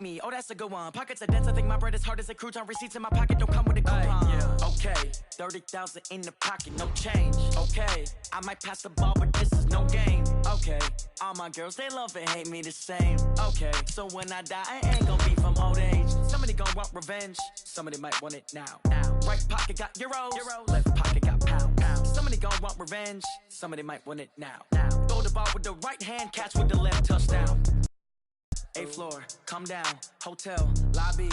Me, oh that's a good one. Pockets are dense, I think my bread is hard as a crouton. Receipts in my pocket don't come with a coupon. Yeah. Okay, 30,000 in the pocket, no change. Okay, I might pass the ball, but this is no game. Okay, all my girls, they love and hate me the same. Okay, so when I die, I ain't gonna be from old age. Somebody gonna want revenge, somebody might want it now. Right pocket got euros, left pocket got pounds. Somebody gonna want revenge, somebody might want it now. Throw the ball with the right hand, catch with the left, touchdown. 8th floor, come down, hotel, lobby.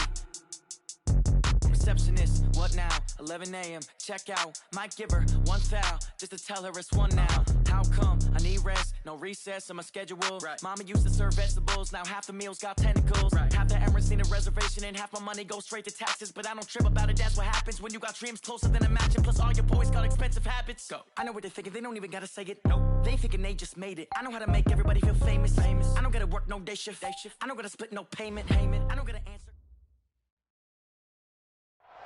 Receptionist, what now? 11 a.m., check out. Might give her one foul, just to tell her it's one now. How come? I need rest, no recess on my schedule. Right. Mama used to serve vegetables, now half the meals got tentacles. Right. Half the Emirates need a reservation and half my money goes straight to taxes. But I don't trip about it, that's what happens when you got dreams closer than a match. Plus all your boys got expensive habits. Go. I know what they're thinking, they don't even gotta say it. Nope. They thinking they just made it. I know how to make everybody feel famous. I don't gotta work no day shift. I don't gotta split no payment. I don't gotta answer.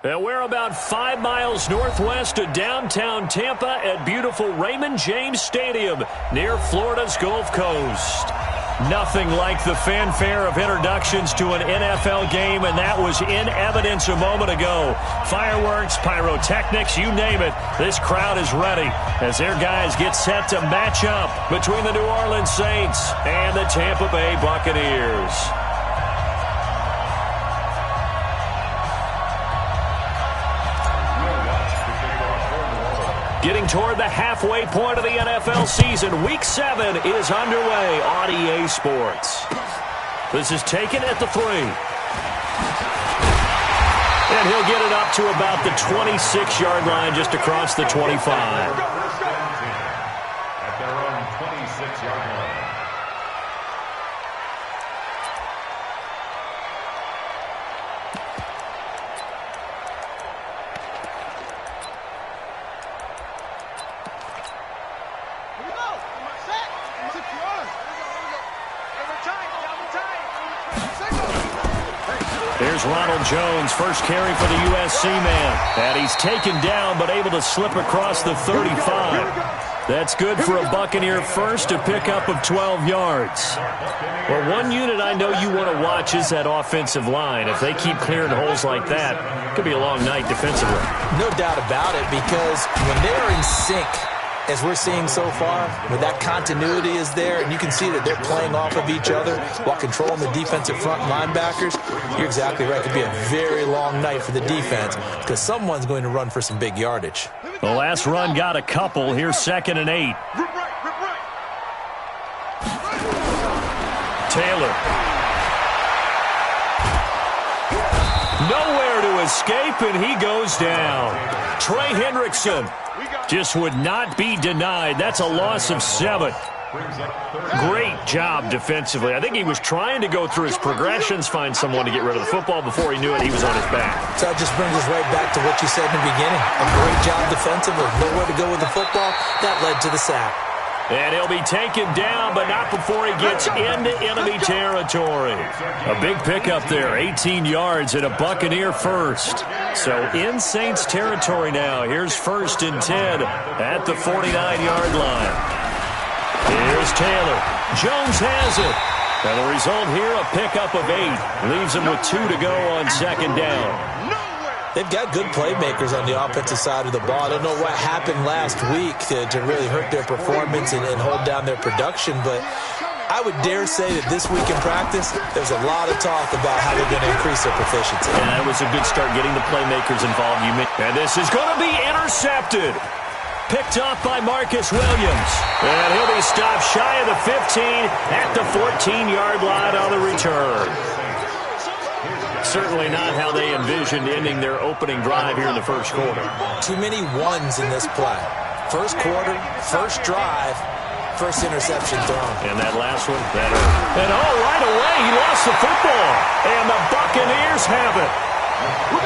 And we're about 5 miles northwest of downtown Tampa at beautiful Raymond James Stadium near Florida's Gulf Coast. Nothing like the fanfare of introductions to an NFL game, and that was in evidence a moment ago. Fireworks, pyrotechnics, you name it. This crowd is ready as their guys get set to match up between the New Orleans Saints and the Tampa Bay Buccaneers. Getting toward the halfway point of the NFL season, Week 7 is underway on EA Sports. This is taken at the 3. And he'll get it up to about the 26-yard line just across the 25. At their own 26-yard line. Here's Ronald Jones, first carry for the USC man. And he's taken down but able to slip across the 35. That's good for a Buccaneer first, to pick up of 12 yards. Well, one unit I know you want to watch is that offensive line. If they keep clearing holes like that, it could be a long night defensively. No doubt about it, because when they're in sync, as we're seeing so far, where that continuity is there, and you can see that they're playing off of each other while controlling the defensive front linebackers, you're exactly right. It could be a very long night for the defense because someone's going to run for some big yardage. The last run got a couple. Here's 2nd and 8. Taylor. Nowhere to escape, and he goes down. Trey Hendrickson just would not be denied. That's a loss of 7. Great job defensively. I think he was trying to go through his progressions, find someone to get rid of the football. Before he knew it, he was on his back. So that just brings us right back to what you said in the beginning. A great job defensively. Nowhere to go with the football. That led to the sack. And he'll be taken down, but not before he gets into enemy territory. A big pickup there, 18 yards and a Buccaneer first. So in Saints territory now. Here's 1st and 10 at the 49-yard line. Here's Taylor. Jones has it. And the result here, a pickup of 8. Leaves him with 2 to go on 2nd down. They've got good playmakers on the offensive side of the ball. I don't know what happened last week to really hurt their performance and hold down their production, but I would dare say that this week in practice, there's a lot of talk about how they're going to increase their proficiency. And that was a good start getting the playmakers involved. And this is going to be intercepted. Picked off by Marcus Williams. And he'll be stopped shy of the 15 at the 14-yard line on the return. Certainly not how they envisioned ending their opening drive here in the first quarter. Too many ones in this play. First quarter, first drive, first interception thrown. And that last one, that hurt. And right away, he lost the football. And the Buccaneers have it.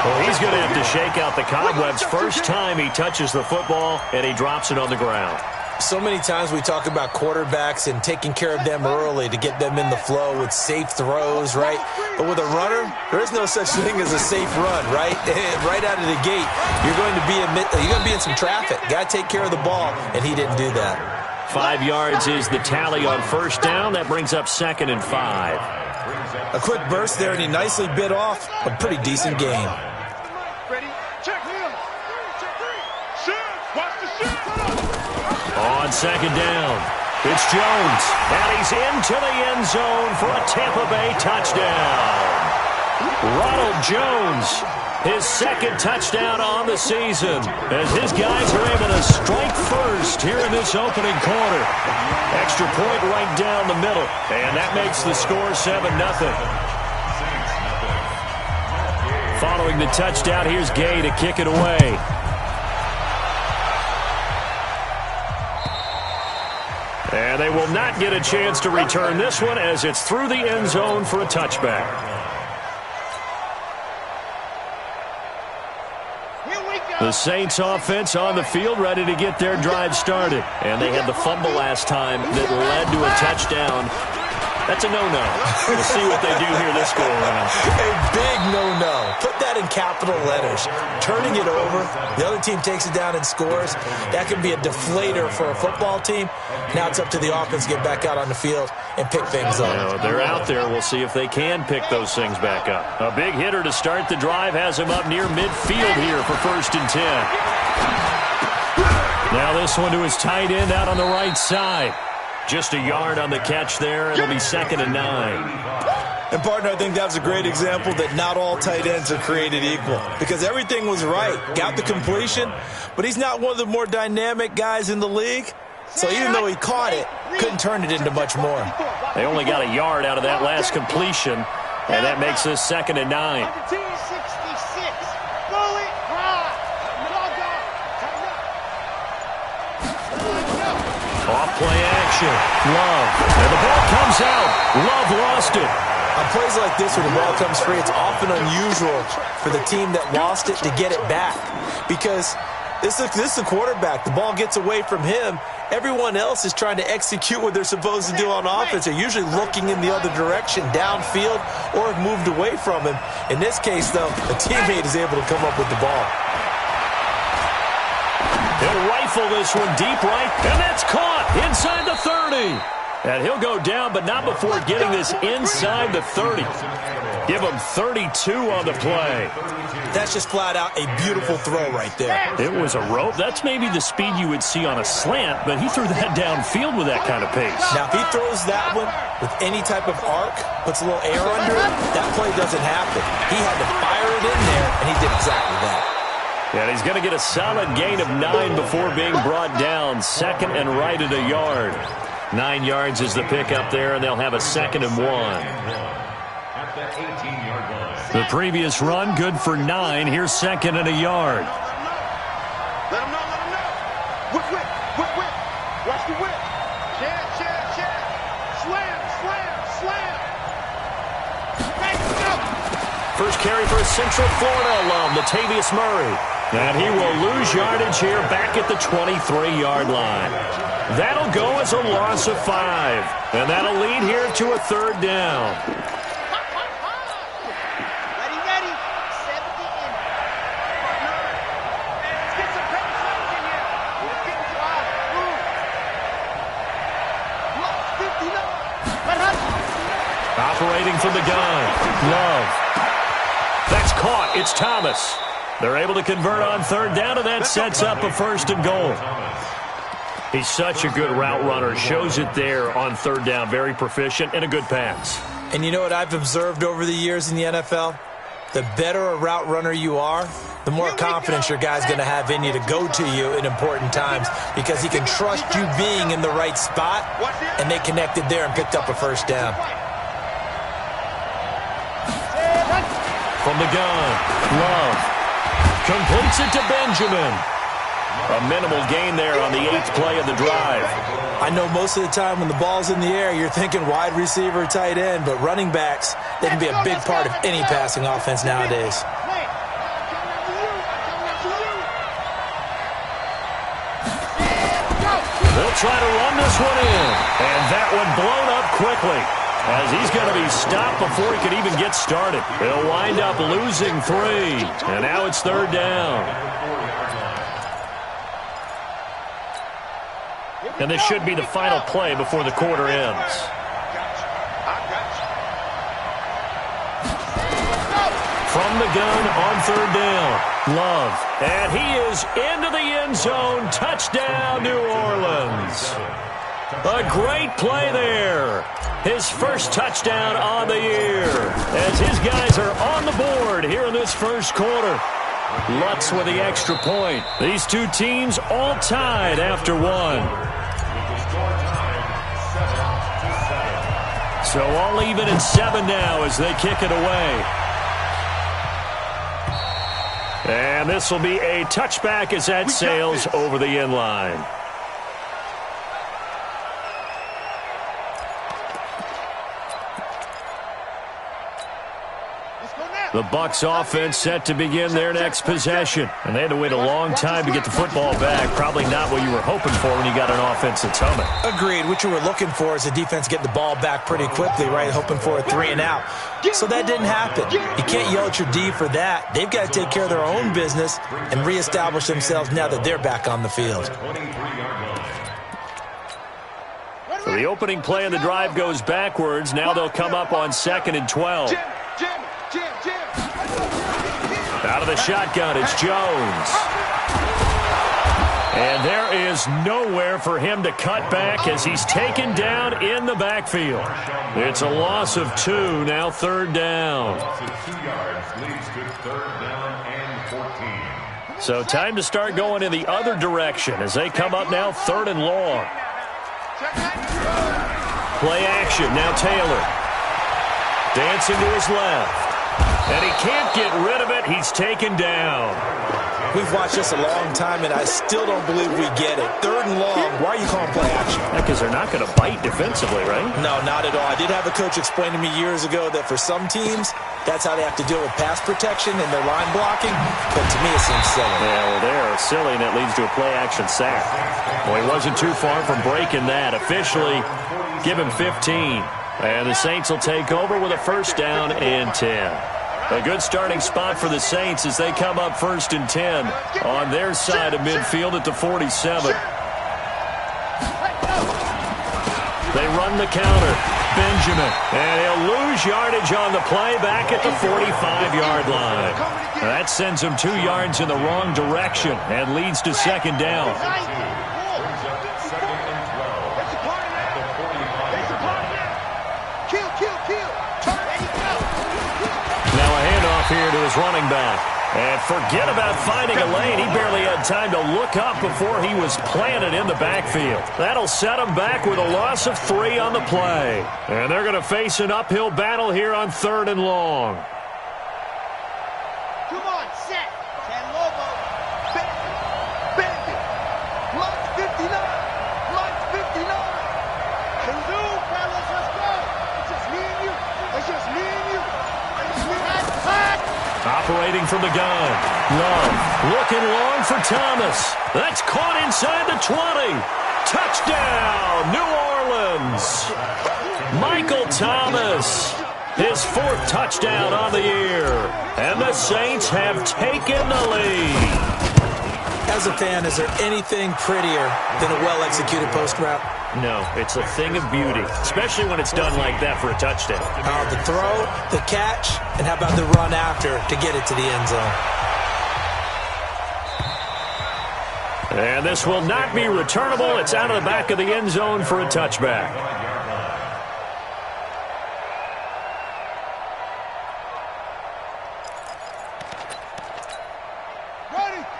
Well, he's going to have to shake out the cobwebs first time he touches the football, and he drops it on the ground. So many times we talk about quarterbacks and taking care of them early to get them in the flow with safe throws, right? But with a runner, there is no such thing as a safe run, right? Right out of the gate, you're going to be in some traffic. Got to take care of the ball, and he didn't do that. 5 yards is the tally on first down. That brings up 2nd and 5. A quick burst there, and he nicely bit off a pretty decent game. Ready? Check him. Check three. Shoot. Watch the shoot. On second down, it's Jones, and he's into the end zone for a Tampa Bay touchdown. Ronald Jones, his second touchdown on the season, as his guys are able to strike first here in this opening quarter. Extra point right down the middle, and that makes the score 7-0. Following the touchdown, here's Gay to kick it away. And they will not get a chance to return this one as it's through the end zone for a touchback. The Saints offense on the field ready to get their drive started. And they had the fumble last time that led to a touchdown. That's a no-no. We'll see what they do here this go-around. A big no-no. Put that in capital letters. Turning it over, the other team takes it down and scores. That can be a deflator for a football team. Now it's up to the offense to get back out on the field and pick things up. Well, they're out there. We'll see if they can pick those things back up. A big hitter to start the drive has him up near midfield here for 1st and 10. Now this one to his tight end out on the right side. Just a yard on the catch there. It'll be 2nd and 9. And, partner, I think that was a great example that not all tight ends are created equal because everything was right. Got the completion, but he's not one of the more dynamic guys in the league. So even though he caught it, couldn't turn it into much more. They only got a yard out of that last completion, and that makes this 2nd and 9. Off play action. Love. And the ball comes out. Love lost it. On plays like this, when the ball comes free, it's often unusual for the team that lost it to get it back. Because this is the quarterback. The ball gets away from him. Everyone else is trying to execute what they're supposed to do on offense. They're usually looking in the other direction, downfield, or have moved away from him. In this case, though, a teammate is able to come up with the ball. He'll rifle this one deep right, and that's caught inside the 30. And he'll go down, but not before getting this inside the 30. Give him 32 on the play. That's just flat out a beautiful throw right there. It was a rope. That's maybe the speed you would see on a slant, but he threw that downfield with that kind of pace. Now, if he throws that one with any type of arc, puts a little air under it, that play doesn't happen. He had to fire it in there, and he did exactly that. And he's going to get a solid gain of 9 before being brought down. 2nd and right at a yard. 9 yards is the pickup there, and they'll have a 2nd and 1. The previous run, good for 9. Here's 2nd and a yard. Let him know, let him know. Whip, whip, whip, whip. Watch the whip. Check, check, check. Slam, slam, slam. Hey, go. First carry for a Central Florida alum, Latavius Murray. And he will lose yardage here back at the 23-yard line. That'll go as a loss of 5. And that'll lead here to a 3rd down. Ready, ready. 70 in. Let's get some penetration in here. Let's get this wild. Move. 59. Operating from the gun. Love. That's caught. It's Thomas. They're able to convert on 3rd down, and that sets up a 1st and goal. He's such a good route runner. Shows it there on 3rd down. Very proficient and a good pass. And you know what I've observed over the years in the NFL? The better a route runner you are, the more confidence your guy's going to have in you to go to you in important times because he can trust you being in the right spot, and they connected there and picked up a 1st down. From the gun, Love. Completes it to Benjamin. A minimal gain there on the 8th play of the drive. I know most of the time when the ball's in the air, you're thinking wide receiver, tight end, but running backs, they can be a big part of any passing offense nowadays. They'll try to run this one in. And that one blown up quickly, as he's going to be stopped before he could even get started. They'll wind up losing 3. And now it's 3rd down. And this should be the final play before the quarter ends. from the gun on third down. Love. And he is into the end zone. Touchdown, New Orleans. A great play there. His first touchdown on the year as his guys are on the board here in this first quarter. Lutz with the extra point. These two teams all tied after one. So all even at 7 now as they kick it away. And this will be a touchback as that sails over the end line. The Bucs offense set to begin their next possession. And they had to wait a long time to get the football back. Probably not what you were hoping for when you got an offense that's humming. Agreed. What you were looking for is the defense getting the ball back pretty quickly, right? Hoping for a 3 and out. So that didn't happen. You can't yell at your D for that. They've got to take care of their own business and reestablish themselves now that they're back on the field. So the opening play of the drive goes backwards. Now they'll come up on 2nd and 12. Out of the shotgun, it's Jones. And there is nowhere for him to cut back as he's taken down in the backfield. It's a loss of 2, now 3rd down. So time to start going in the other direction as they come up now 3rd and long. Play action, now Taylor. Dancing to his left. And he can't get rid of it. He's taken down. We've watched this a long time, and I still don't believe we get it. 3rd and long. Why are you calling play action? Because they're not going to bite defensively, right? No, not at all. I did have a coach explain to me years ago that for some teams, that's how they have to deal with pass protection and their line blocking. But to me, it seems silly. Yeah, well, they're silly, and it leads to a play-action sack. Well, he wasn't too far from breaking that. Officially, give him 15. And the Saints will take over with a 1st down and 10. A good starting spot for the Saints as they come up 1st and 10 on their side of midfield at the 47. They run the counter. Benjamin. And he'll lose yardage on the play back at the 45-yard line. That sends him 2 yards in the wrong direction and leads to 2nd down. Here to his running back. And forget about finding a lane. He barely had time to look up before he was planted in the backfield. That'll set him back with a loss of 3 on the play. And they're going to face an uphill battle here on 3rd and long. Come on, set. San Lobo. Bend it. Lunch 59. Lunch 59. Kazoo, fellas, let's go. It's just me and you. It's just me and you. Operating from the gun. Love looking long for Thomas. That's caught inside the 20. Touchdown, New Orleans. Michael Thomas. His 4th touchdown on the year. And the Saints have taken the lead. As a fan, is there anything prettier than a well-executed post route? No, it's a thing of beauty, especially when it's done like that for a touchdown. The throw, the catch, and how about the run after to get it to the end zone? And this will not be returnable. It's out of the back of the end zone for a touchback.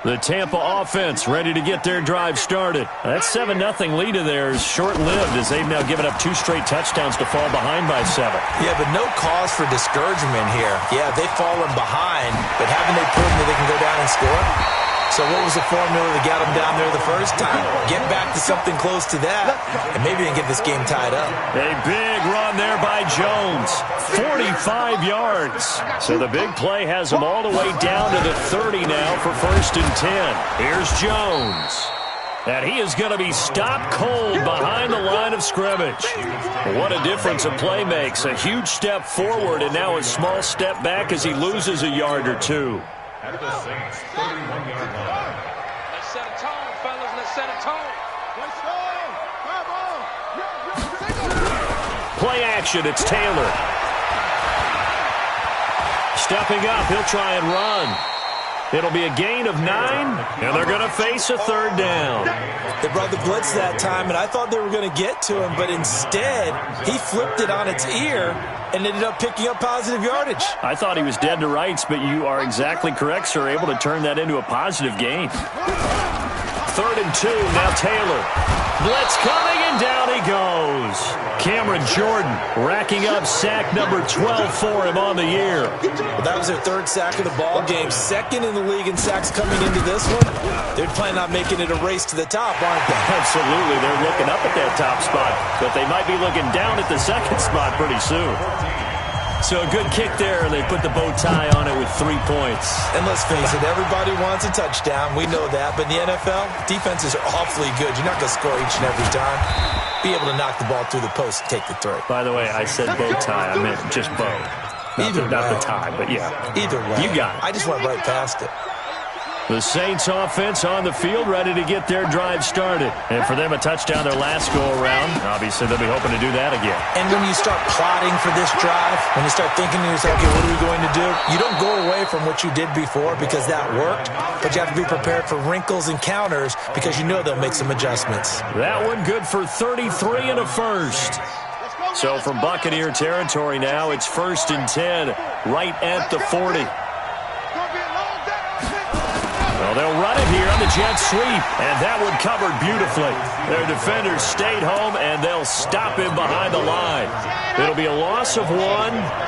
The Tampa offense ready to get their drive started. That 7-0 lead of theirs short-lived as they've now given up 2 straight touchdowns to fall behind by 7. Yeah, but no cause for discouragement here. Yeah, they've fallen behind, but haven't they proven that they can go down and score? So what was the formula that got them down there the first time? Get back to something close to that, and maybe they can get this game tied up. A big run there by Jones. 45 yards. So the big play has them all the way down to the 30 now for 1st and 10. Here's Jones. And he is going to be stopped cold behind the line of scrimmage. What a difference a play makes. A huge step forward and now a small step back as he loses a yard or 2. At the Saints' 31-yard line. Let's set a tone, fellas. Let's set a tone. Let's go. Come on. Play action. It's Taylor. Stepping up, he'll try and run. It'll be a gain of 9, and they're going to face a third down. They brought the blitz that time, and I thought they were going to get to him, but instead, he flipped it on its ear and ended up picking up positive yardage. I thought he was dead to rights, but you are exactly correct, sir, able to turn that into a positive gain. 3rd and 2, now Taylor. Blitz coming, and down he goes. Cameron Jordan racking up sack number 12 for him on the year. Well, that was their 3rd sack of the ball game. 2nd in the league in sacks coming into this one. They're planning on making it a race to the top, aren't they? Absolutely. They're looking up at that top spot, but they might be looking down at the 2nd spot pretty soon. So a good kick there, and they put the bow tie on it with 3 points. And let's face it, everybody wants a touchdown. We know that. But in the NFL, defenses are awfully good. You're not going to score each and every time. Be able to knock the ball through the post and take the throw. By the way, I said bow tie. I meant just bow. Not the tie, but yeah. Either way. You got it. I just went right past it. The Saints offense on the field, ready to get their drive started. And for them, a touchdown their last go-around. Obviously, they'll be hoping to do that again. And when you start plotting for this drive, when you start thinking to yourself, okay, what are we going to do? You don't go away from what you did before because that worked, but you have to be prepared for wrinkles and counters because you know they'll make some adjustments. That one good for 33 and a first. So from Buccaneer territory now, it's 1st and 10, right at the 40. Well, they'll run it here on the jet sweep, and that one covered beautifully. Their defenders stayed home, and they'll stop him behind the line. It'll be a loss of 1,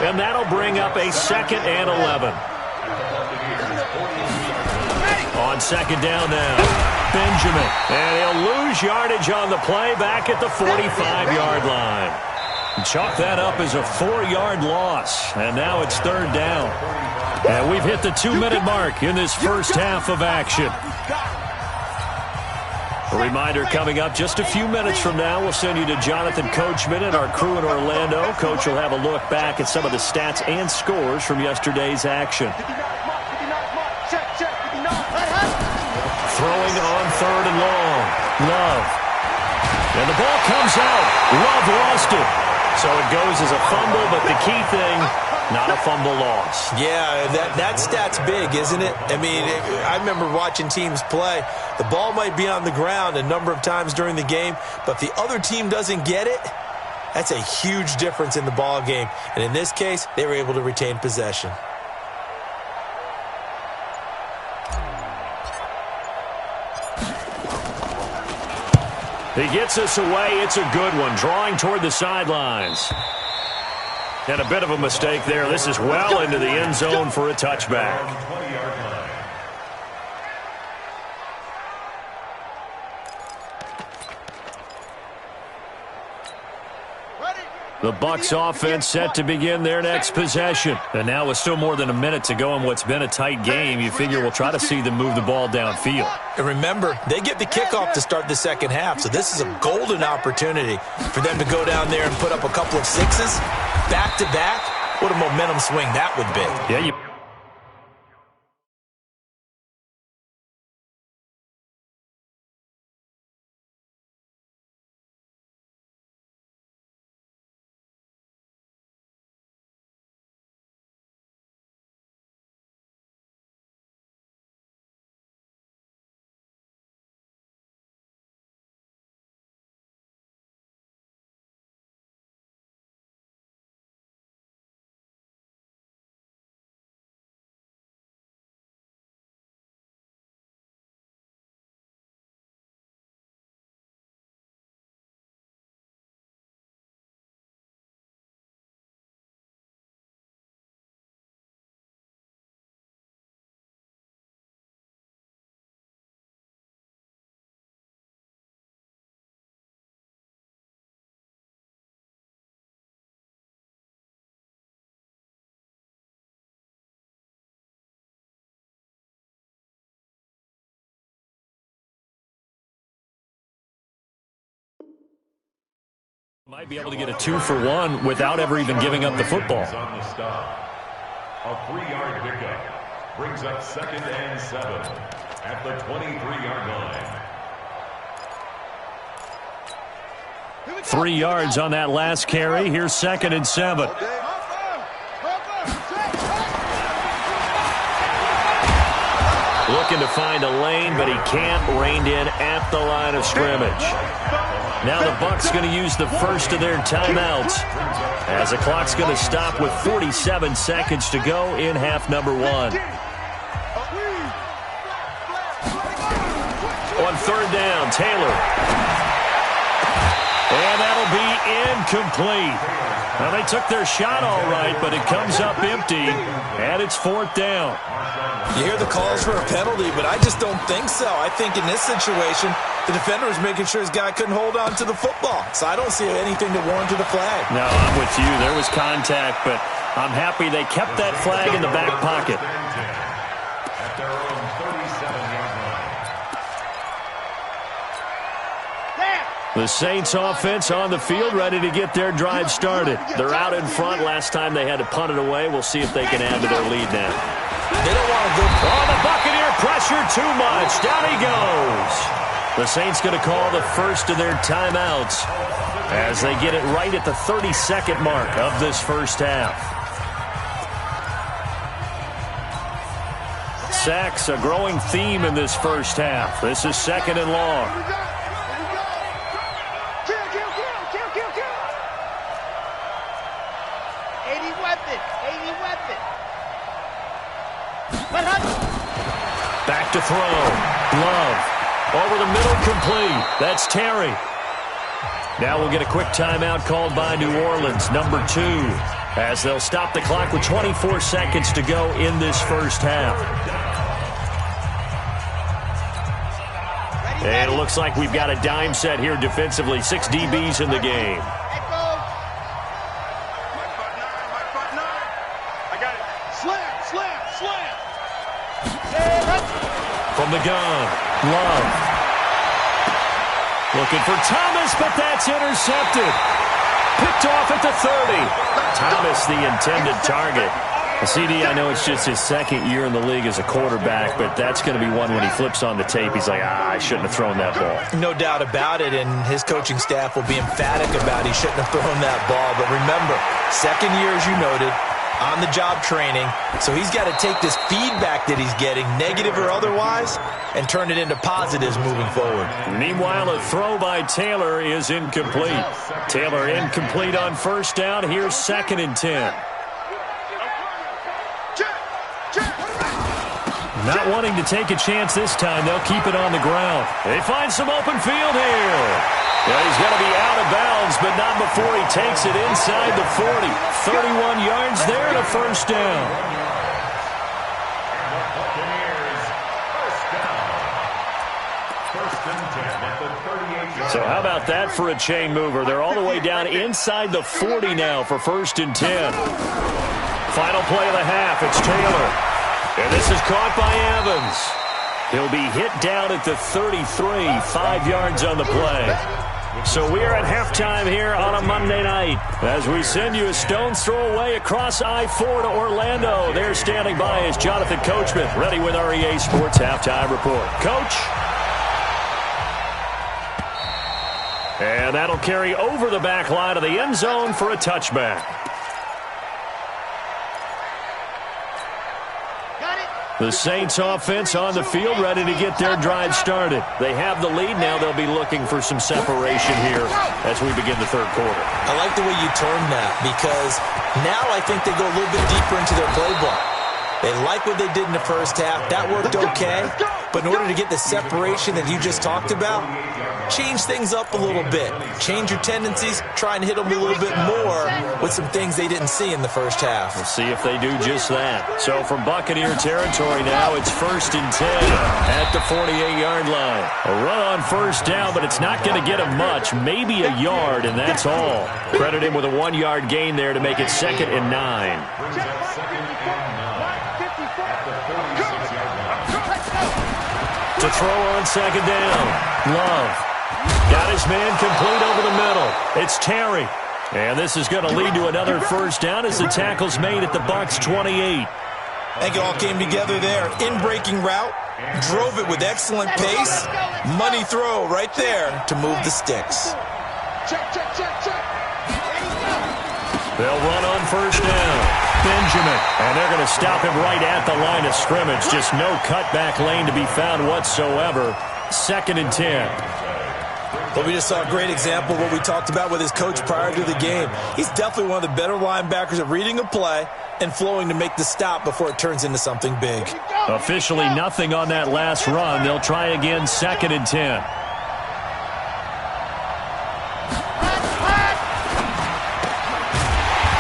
and that'll bring up a 2nd and 11. On 2nd down now, Benjamin. And he'll lose yardage on the play back at the 45-yard line. Chalk that up as a 4-yard loss, and now it's 3rd down. And we've hit the 2-minute mark in this first half of action. A reminder coming up just a few minutes from now, we'll send you to Jonathan Coachman and our crew in Orlando. Coach will have a look back at some of the stats and scores from yesterday's action. Throwing on 3rd and long. Love. And the ball comes out. Love lost it. So it goes as a fumble, but the key thing, not a fumble loss. Yeah, that stat's big, isn't it? I mean, I remember watching teams play. The ball might be on the ground a number of times during the game, but if the other team doesn't get it, that's a huge difference in the ball game. And in this case, they were able to retain possession. He gets us away. It's a good one. Drawing toward the sidelines. And a bit of a mistake there. This is well into the end zone for a touchback. The Bucs offense set to begin their next possession. And now with still more than a minute to go in what's been a tight game, you figure we'll try to see them move the ball downfield. And remember, they get the kickoff to start the second half, so this is a golden opportunity for them to go down there and put up a couple of 6s back-to-back. What a momentum swing that would be. Yeah, you... Might be able to get a 2-for-1 without ever even giving up the football. On the stop. A 3-yard pickup brings up 2nd and 7 at the 23-yard line. 3 yards on that last carry. Here's 2nd and 7. Looking to find a lane, but he can't. Reined in at the line of scrimmage. Now the Bucs going to use the first of their timeouts, as the clock's going to stop with 47 seconds to go in half number 1. On third down, Taylor. And that'll be incomplete. Now, they took their shot all right, but it comes up empty, and it's fourth down. You hear the calls for a penalty, but I just don't think so. I think in this situation, the defender was making sure his guy couldn't hold on to the football. So I don't see anything to warrant a flag. No, I'm with you. There was contact, but I'm happy they kept that flag in the back pocket. At their own 37-yard line. The Saints offense on the field, ready to get their drive started. They're out in front. Last time they had to punt it away. We'll see if they can add to their lead now. They don't want to go. Oh, the Buccaneer pressure too much. Down he goes. The Saints going to call the first of their timeouts as they get it right at the 30-second mark of this first half. Sacks, a growing theme in this first half. This is second and long. Back to throw. Love. Over the middle, complete. That's Terry. Now we'll get a quick timeout called by New Orleans, number 2, as they'll stop the clock with 24 seconds to go in this first half. And it looks like we've got a dime set here defensively. 6 DBs in the game. From the gun, Love. Looking for Thomas, but that's intercepted. Picked off at the 30. Thomas, the intended target. CD, I know it's just his second year in the league as a quarterback, but that's going to be one when he flips on the tape. He's like, I shouldn't have thrown that ball. No doubt about it, and his coaching staff will be emphatic about he shouldn't have thrown that ball. But remember, second year, as you noted, on-the-job training, so he's got to take this feedback that he's getting, negative or otherwise, and turn it into positives moving forward. Meanwhile, a throw by Taylor is incomplete. Taylor incomplete on first down. Here's second and 10. Not wanting to take a chance this time, they'll keep it on the ground. They find some open field here. Yeah, he's going to be out of bounds, but not before he takes it inside the 40. 31 yards there and a first down. So how about that for a chain mover? They're all the way down inside the 40 now for first and 10. Final play of the half, it's Taylor. And this is caught by Evans. He'll be hit down at the 33, 5 yards on the play. So we are at halftime here on a Monday night as we send you a stone's throw away across I-4 to Orlando. There standing by is Jonathan Coachman, ready with our EA Sports Halftime Report. Coach. And that'll carry over the back line of the end zone for a touchback. The Saints offense on the field, ready to get their drive started. They have the lead. Now they'll be looking for some separation here as we begin the third quarter. I like the way you termed that, because now I think they go a little bit deeper into their playbook. They like what they did in the first half. That worked okay. But in order to get the separation that you just talked about, change things up a little bit. Change your tendencies. Try and hit them a little bit more with some things they didn't see in the first half. We'll see if they do just that. So from Buccaneer territory now, it's first and 10 at the 48-yard line. A run on first down, but it's not going to get him much. Maybe a yard, and that's all. Credit him with a 1-yard gain there to make it second and 9. To throw on second down. Love. Got his man complete over the middle. It's Terry. And this is going to lead to another first down as the tackle's made at the Bucs 28. I think it all came together there. In-breaking route. Drove it with excellent pace. Money throw right there to move the sticks. Check. They'll run on first down. Benjamin. And they're going to stop him right at the line of scrimmage. Just no cutback lane to be found whatsoever. 2nd and 10. Well, we just saw a great example of what we talked about with his coach prior to the game. He's definitely one of the better linebackers at reading a play and flowing to make the stop before it turns into something big. Officially nothing on that last run. They'll try again 2nd and 10.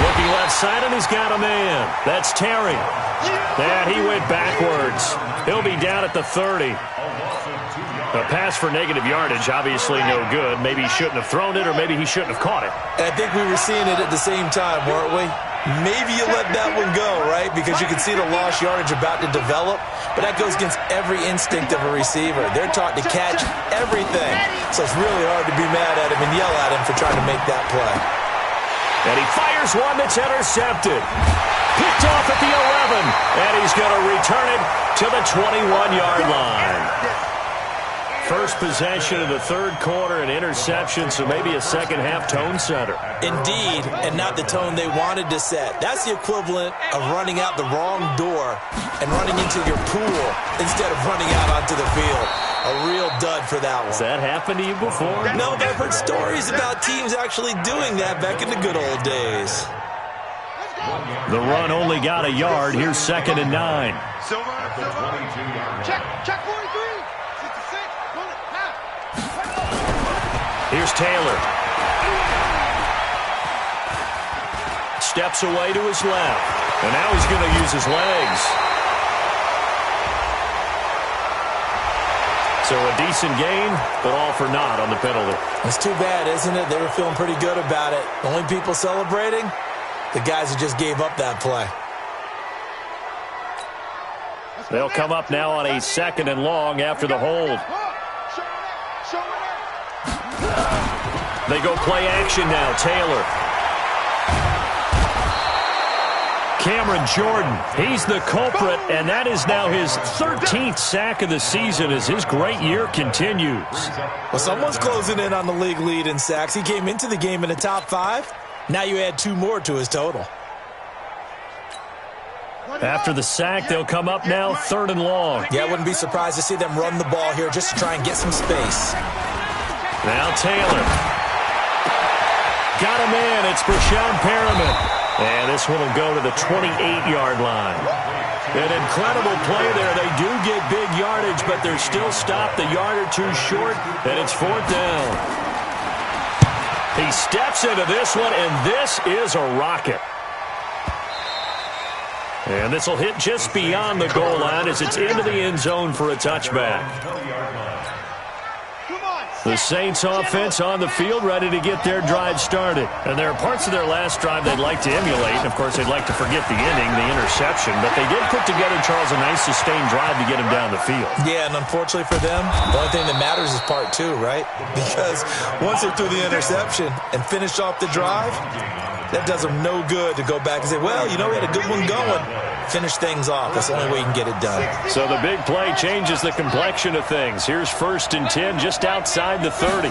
Looking left side, and he's got a man. That's Terry. And he went backwards. He'll be down at the 30. A pass for negative yardage, obviously no good. Maybe he shouldn't have thrown it, or maybe he shouldn't have caught it. I think we were seeing it at the same time, weren't we? Maybe you let that one go, right? Because you can see the lost yardage about to develop. But that goes against every instinct of a receiver. They're taught to catch everything. So it's really hard to be mad at him and yell at him for trying to make that play. And he fires one that's intercepted. Picked off at the 11. And he's going to return it to the 21-yard line. First possession of the 3rd quarter, an interception, so maybe a second-half tone setter. Indeed, and not the tone they wanted to set. That's the equivalent of running out the wrong door and running into your pool instead of running out onto the field. A real dud for that one. Has that happened to you before? No, but I've heard stories about teams actually doing that back in the good old days. The run only got a yard. Here's 2nd and 9. Check 43. Here's Taylor. Steps away to his left. And now he's going to use his legs. So a decent gain, but all for naught on the penalty. It's too bad, isn't it? They were feeling pretty good about it. The only people celebrating, the guys who just gave up that play. They'll come up now on a 2nd and long after the hold. They go play action now. Taylor. Cameron Jordan, he's the culprit, and that is now his 13th sack of the season as his great year continues. Well, someone's closing in on the league lead in sacks. He came into the game in the top 5. Now you add 2 more to his total. After the sack, they'll come up now 3rd and long. Yeah, I wouldn't be surprised to see them run the ball here just to try and get some space. Now Taylor. Got a man. It's Brashon Perriman. And this one will go to the 28-yard line. An incredible play there. They do get big yardage, but they're still stopped a yard or 2 short, and it's 4th down. He steps into this one, and this is a rocket. And this will hit just beyond the goal line as it's into the end zone for a touchback. The Saints offense on the field, ready to get their drive started. And there are parts of their last drive they'd like to emulate. And, of course, they'd like to forget the inning, the interception. But they did put together, Charles, a nice sustained drive to get him down the field. Yeah, and unfortunately for them, the only thing that matters is part 2, right? Because once they threw the interception and finished off the drive, that does them no good to go back and say, well, you know, we had a good one going. Finish things off. That's the only way you can get it done. So the big play changes the complexion of things. Here's 1st and 10 just outside the 30.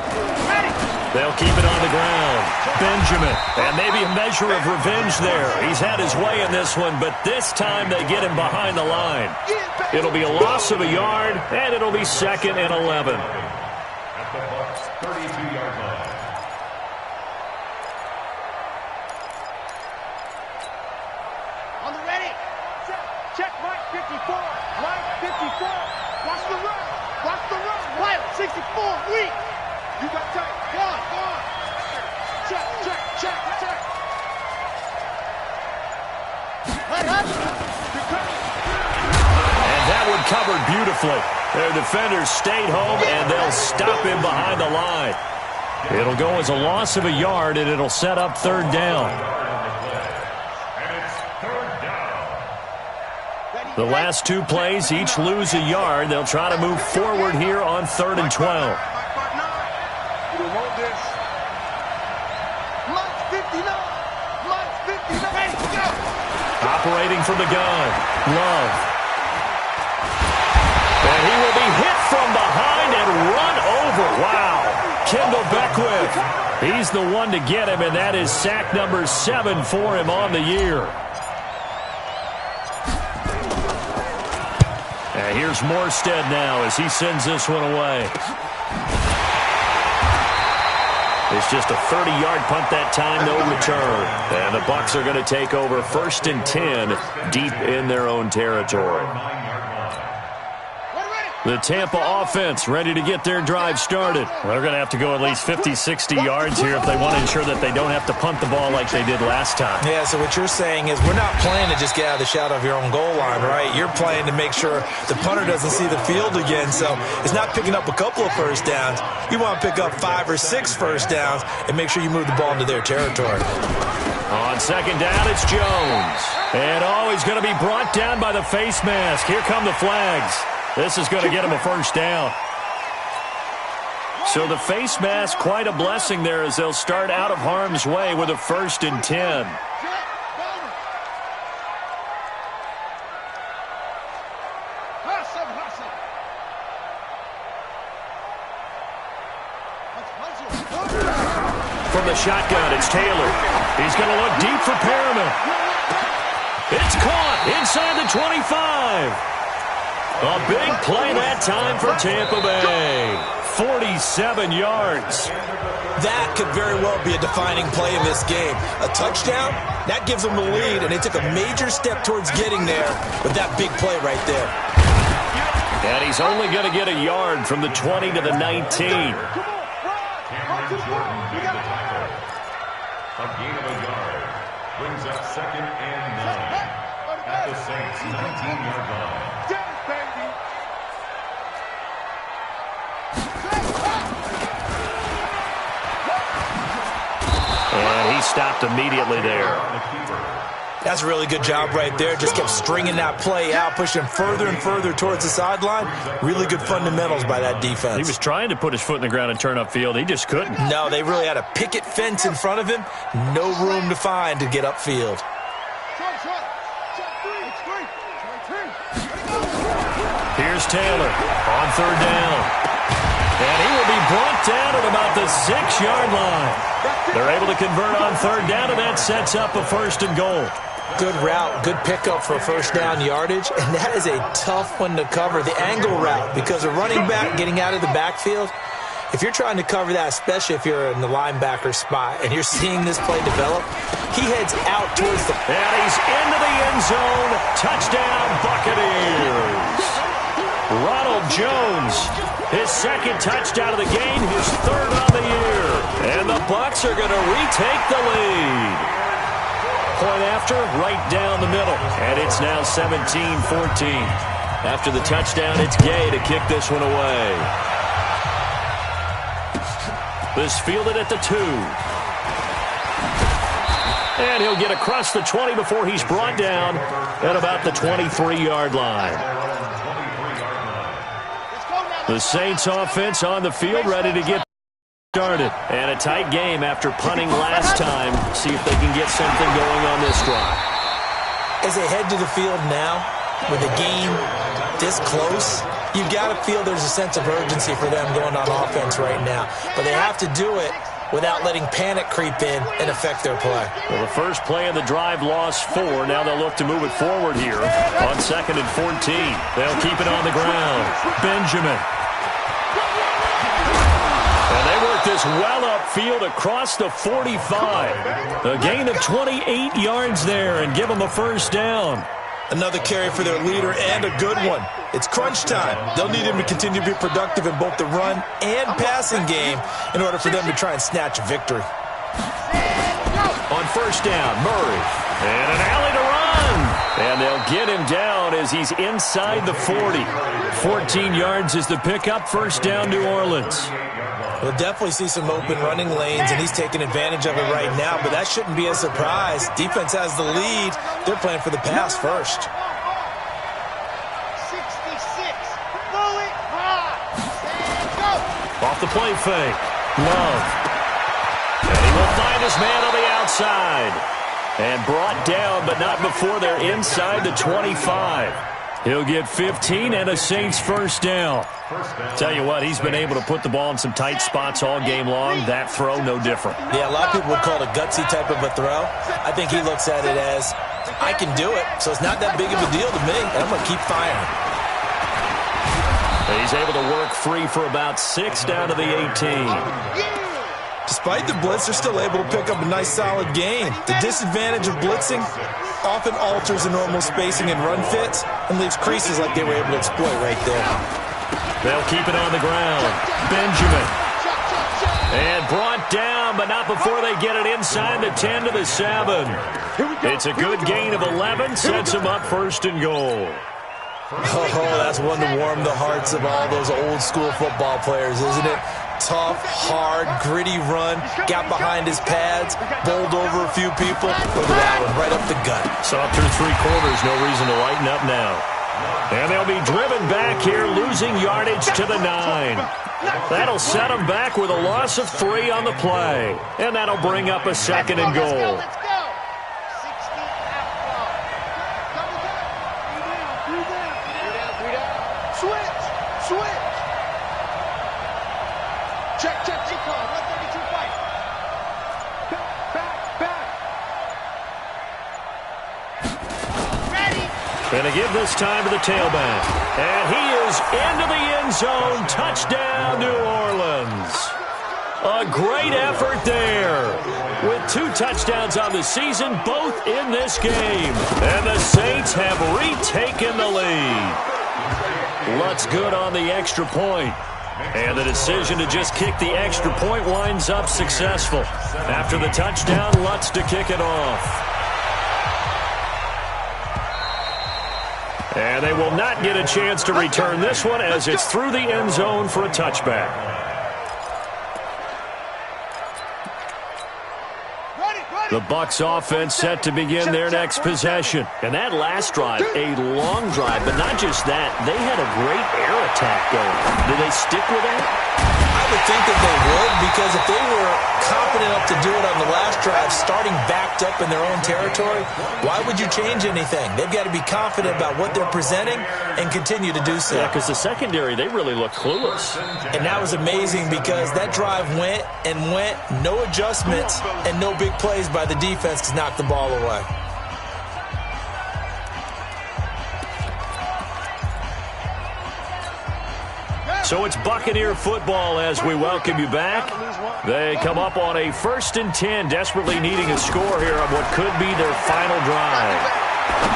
They'll keep it on the ground. Benjamin. And maybe a measure of revenge there. He's had his way in this one, but this time they get him behind the line. It'll be a loss of a yard, and it'll be 2nd and 11. At the Bucs 32-yard line. On the ready. Check Mike 54. Mike 54. Watch the run. Watch the run. Wild 64. Weak. You got time. Go on. Go on. Check. Hut. And that one covered beautifully. Their defenders stayed home, and they'll stop him behind the line. It'll go as a loss of a yard, and it'll set up 3rd down. The last 2 plays each lose a yard. They'll try to move forward here on 3rd and 12. Operating from the gun, Love. And he will be hit from behind and run over. Wow. Kendall Beckwith. He's the one to get him, and that is sack number 7 for him on the year. And here's Morstead now as he sends this one away. It's just a 30-yard punt that time, no return. And the Bucs are going to take over 1st and 10 deep in their own territory. The Tampa offense ready to get their drive started. They're going to have to go at least 50, 60 yards here if they want to ensure that they don't have to punt the ball like they did last time. Yeah, so what you're saying is we're not playing to just get out of the shadow of your own goal line, right? You're playing to make sure the punter doesn't see the field again. So it's not picking up a couple of first downs. You want to pick up 5 or 6 first downs and make sure you move the ball into their territory. On 2nd down, it's Jones. And he's going to be brought down by the face mask. Here come the flags. This is going to get him a first down. So the face mask, quite a blessing there as they'll start out of harm's way with a 1st and 10. From the shotgun, it's Taylor. He's going to look deep for Perriman. It's caught inside the 25. A big play that time for Tampa Bay. 47 yards. That could very well be a defining play in this game. A touchdown, that gives them the lead, and they took a major step towards getting there with that big play right there. And he's only going to get a yard from the 20 to the 19. A gain of a yard brings up 2nd and 9 at the Saints' 19-yard line. And he stopped immediately there. That's a really good job right there. Just kept stringing that play out, pushing further and further towards the sideline. Really good fundamentals by that defense. He was trying to put his foot in the ground and turn upfield. He just couldn't. No, they really had a picket fence in front of him. No room to find to get upfield. Here's Taylor on 3rd down. And he will be brought down at about the 6-yard line. They're able to convert on 3rd down, and that sets up a 1st and goal. Good route, good pickup for first down yardage, and that is a tough one to cover, the angle route, because a running back getting out of the backfield, if you're trying to cover that, especially if you're in the linebacker spot and you're seeing this play develop, he heads out towards the... And he's into the end zone. Touchdown, Buccaneers. Ronald Jones, his 2nd touchdown of the game, his 3rd on the year. And the Bucs are going to retake the lead. Point after, right down the middle. And it's now 17-14. After the touchdown, it's Gay to kick this one away. This fielded at the 2. And he'll get across the 20 before he's brought down at about the 23-yard line. The Saints offense on the field ready to get started. And a tight game after punting last time. See if they can get something going on this drive. As they head to the field now, with the game this close, you've got to feel there's a sense of urgency for them going on offense right now. But they have to do it without letting panic creep in and affect their play. Well, the first play of the drive lost 4. Now they'll look to move it forward here on 2nd and 14. They'll keep it on the ground. Benjamin. And they work this well upfield across the 45. A gain of 28 yards there and give them a first down. Another carry for their leader and a good one. It's crunch time. They'll need him to continue to be productive in both the run and passing game in order for them to try and snatch a victory. On first down, Murray. And an alley to run. And they'll get him down as he's inside the 40. 14 yards is the pickup. First down, New Orleans. We'll definitely see some open running lanes, and he's taking advantage of it right now, but that shouldn't be a surprise. Defense has the lead. They're playing for the pass first. 66. Bullet high. Go. Off the play fake. Love. And he will find his man on the outside. And brought down, but not before they're inside the 25. He'll get 15 and a Saints first down. Tell you what, he's been able to put the ball in some tight spots all game long. That throw, no different. Yeah, a lot of people would call it a gutsy type of a throw. I think he looks at it as, I can do it, so it's not that big of a deal to me, and I'm going to keep firing. He's able to work free for about 6 down to the 18. Despite the blitz, they're still able to pick up a nice, solid gain. The disadvantage of blitzing often alters the normal spacing and run fits and leaves creases like they were able to exploit right there. They'll keep it on the ground. Benjamin. And brought down, but not before they get it inside the 10 to the 7. It's a good gain of 11, sets them up 1st and goal. Oh, that's one to warm the hearts of all those old-school football players, isn't it? Tough, hard, gritty run, got behind his pads, bowled over a few people. Look at that one, right up the gut. Saw through 3 quarters, no reason to lighten up now. And they'll be driven back here, losing yardage to the 9. That'll set them back with a loss of 3 on the play. And that'll bring up a 2nd and goal. And to give this time to the tailback. And he is into the end zone. Touchdown, New Orleans. A great effort there. With 2 touchdowns on the season, both in this game. And the Saints have retaken the lead. Lutz good on the extra point. And the decision to just kick the extra point winds up successful. After the touchdown, Lutz to kick it off. And they will not get a chance to return this one as it's through the end zone for a touchback. The Bucs offense set to begin their next possession. And that last drive, a long drive, but not just that. They had a great air attack going. Did they stick with that? I would think that they would, because if they were confident enough to do it on the last drive, starting backed up in their own territory, why would you change anything? They've got to be confident about what they're presenting and continue to do so. Yeah, because the secondary, they really looked clueless. And that was amazing because that drive went and went, no adjustments and no big plays by the defense to knock the ball away. So it's Buccaneer football as we welcome you back. They come up on a 1st and 10, desperately needing a score here on what could be their final drive.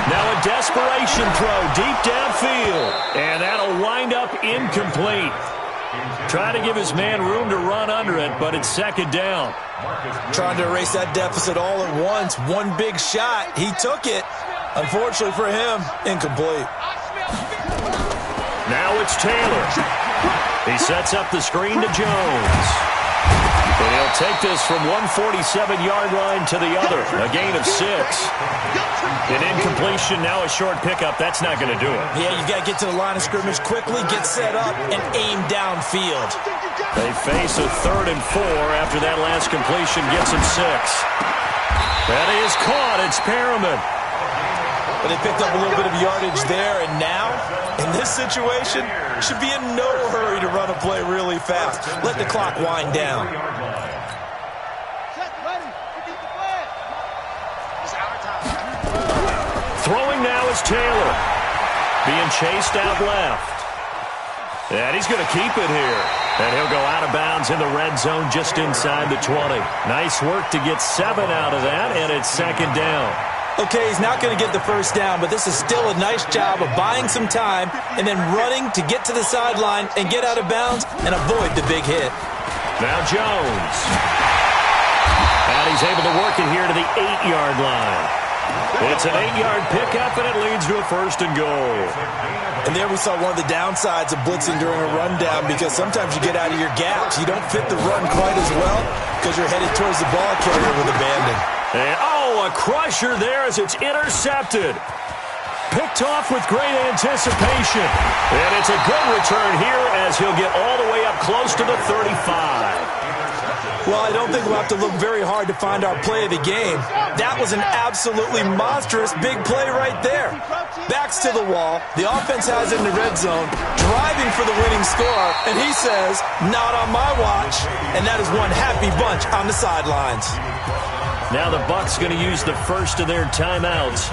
Now a desperation throw deep downfield, and that'll wind up incomplete. Trying to give his man room to run under it, but it's 2nd down. Trying to erase that deficit all at once. One big shot. He took it. Unfortunately for him, incomplete. Now it's Taylor. He sets up the screen to Jones. And he'll take this from 147-yard line to the other. A gain of 6. An incompletion, now a short pickup. That's not going to do it. Yeah, you got to get to the line of scrimmage quickly, get set up, and aim downfield. They face a 3rd and 4 after that last completion gets him 6. That is caught. It's Perriman. But they picked up a little bit of yardage there, and now, in this situation, should be in no hurry to run a play really fast. Let the clock wind down. Throwing now is Taylor. Being chased out left. And he's going to keep it here. And he'll go out of bounds in the red zone just inside the 20. Nice work to get 7 out of that, and it's 2nd down. Okay, he's not going to get the 1st down, but this is still a nice job of buying some time and then running to get to the sideline and get out of bounds and avoid the big hit. Now Jones. And he's able to work it here to the 8-yard line. It's an 8-yard pickup, and it leads to a 1st and goal. And there we saw one of the downsides of blitzing during a rundown, because sometimes you get out of your gaps. You don't fit the run quite as well because you're headed towards the ball carrier with abandon. And, a crusher there as it's intercepted. Picked off with great anticipation. And it's a good return here as he'll get all the way up close to the 35. Well, I don't think we'll have to look very hard to find our play of the game. That was an absolutely monstrous big play right there. Backs to the wall. The offense has it in the red zone, driving for the winning score, and he says, not on my watch. And that is one happy bunch on the sidelines. Now the Bucs going to use the first of their timeouts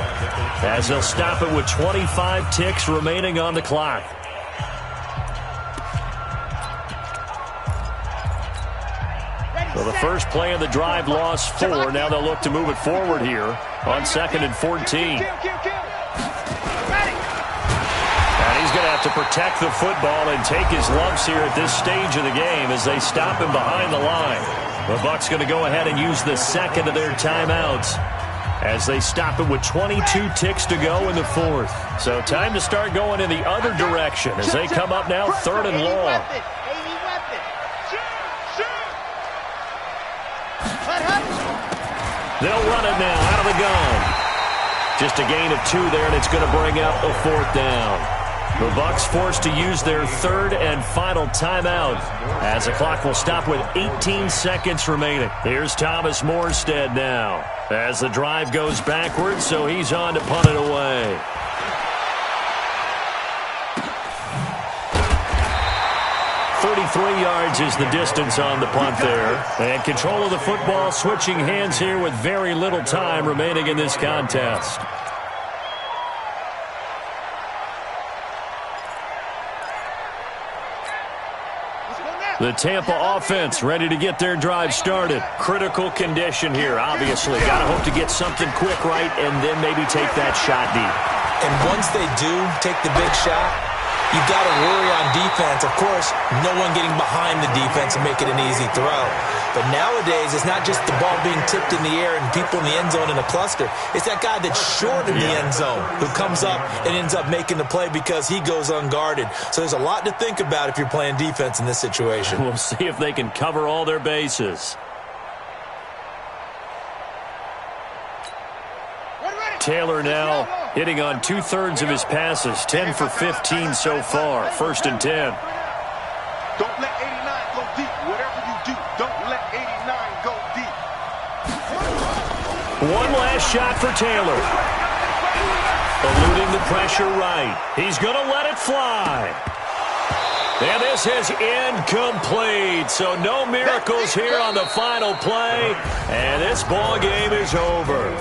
as they'll stop it with 25 ticks remaining on the clock. So the first play of the drive lost 4. Now they'll look to move it forward here on 2nd and 14. And he's going to have to protect the football and take his lumps here at this stage of the game as they stop him behind the line. The Bucs going to go ahead and use the second of their timeouts as they stop him with 22 ticks to go in the 4th. So time to start going in the other direction as they come up now 3rd and long. They'll run it now out of the gun. Just a gain of 2 there, and it's going to bring up a 4th down. The Bucs forced to use their 3rd and final timeout as the clock will stop with 18 seconds remaining. Here's Thomas Morstead now as the drive goes backwards, so he's on to punt it away. Yards is the distance on the punt there. And control of the football switching hands here with very little time remaining in this contest. The Tampa offense ready to get their drive started. Critical condition here, obviously. Got to hope to get something quick right and then maybe take that shot deep. And once they do take the big shot, you've got to worry on defense. Of course, no one getting behind the defense and make it an easy throw. But nowadays, it's not just the ball being tipped in the air and people in the end zone in a cluster. It's that guy that's short in the end zone who comes up and ends up making the play because he goes unguarded. So there's a lot to think about if you're playing defense in this situation. We'll see if they can cover all their bases. Taylor now hitting on 2/3 of his passes, 10 for 15 so far. 1st and 10. Don't let 89 go deep. Whatever you do, don't let 89 go deep. One last shot for Taylor. Eluding the pressure right. He's going to let it fly. And this is incomplete. So no miracles here on the final play. And this ball game is over.